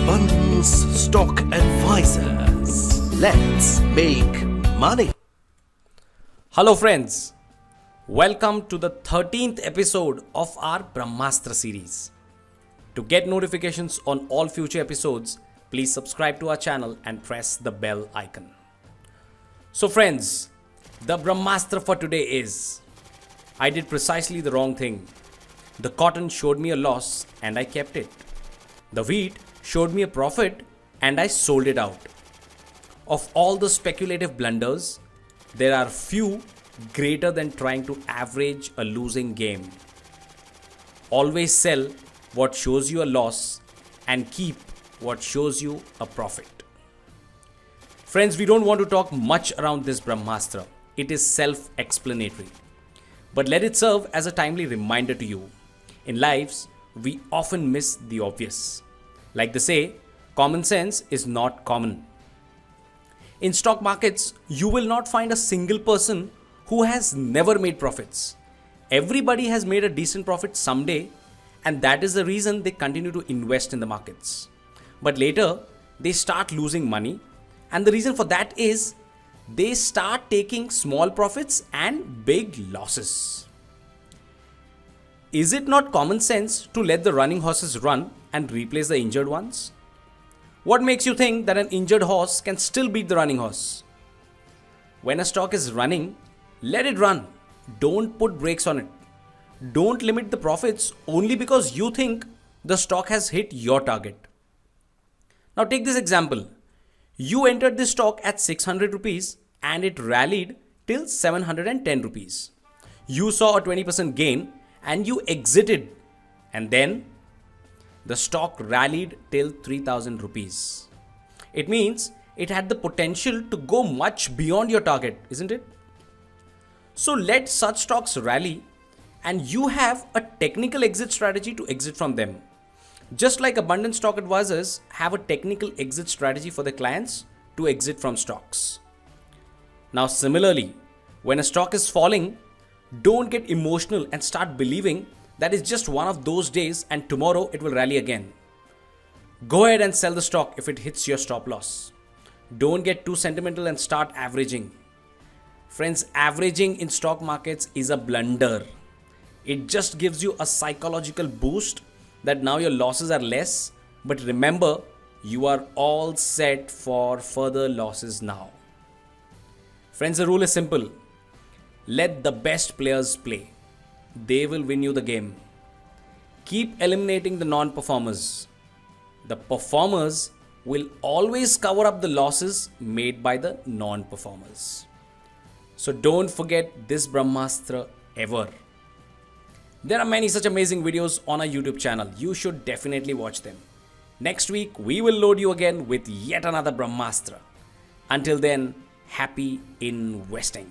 Abundance Stock Advisors. Let's make money. Hello friends, welcome to the 13th episode of our Brahmastra series. To get notifications on all future episodes, please subscribe to our channel and press the bell icon. So friends, the Brahmastra for today is, I did precisely the wrong thing. The cotton showed me a loss and I kept it. The wheat showed me a profit and I sold it out. Of all the speculative blunders, there are few greater than trying to average a losing game. Always sell what shows you a loss and keep what shows you a profit. Friends, we don't want to talk much around this Brahmastra. It is self-explanatory. But let it serve as a timely reminder to you. In lives, we often miss the obvious. Like they say, common sense is not common. In stock markets, you will not find a single person who has never made profits. Everybody has made a decent profit someday, and that is the reason they continue to invest in the markets. But later, they start losing money, and the reason for that is they start taking small profits and big losses. Is it not common sense to let the running horses run and replace the injured ones? What makes you think that an injured horse can still beat the running horse? When a stock is running, let it run. Don't put brakes on it. Don't limit the profits only because you think the stock has hit your target. Now take this example. You entered this stock at 600 rupees and it rallied till 710 rupees. You saw a 20% gain and you exited, and then the stock rallied till 3000 rupees. It means it had the potential to go much beyond your target, isn't it? So let such stocks rally and you have a technical exit strategy to exit from them. Just like abundant stock advisors have a technical exit strategy for their clients to exit from stocks. Now similarly, when a stock is falling, don't get emotional and start believing that it's just one of those days and tomorrow it will rally again. Go ahead and sell the stock if it hits your stop loss. Don't get too sentimental and start averaging. Friends, averaging in stock markets is a blunder. It just gives you a psychological boost that now your losses are less, but remember, you are all set for further losses now. Friends, the rule is simple. Let the best players play. They will win you the game. Keep eliminating the non-performers. The performers will always cover up the losses made by the non-performers. So don't forget this Brahmastra ever. There are many such amazing videos on our YouTube channel. You should definitely watch them. Next week, we will load you again with yet another Brahmastra. Until then, happy investing.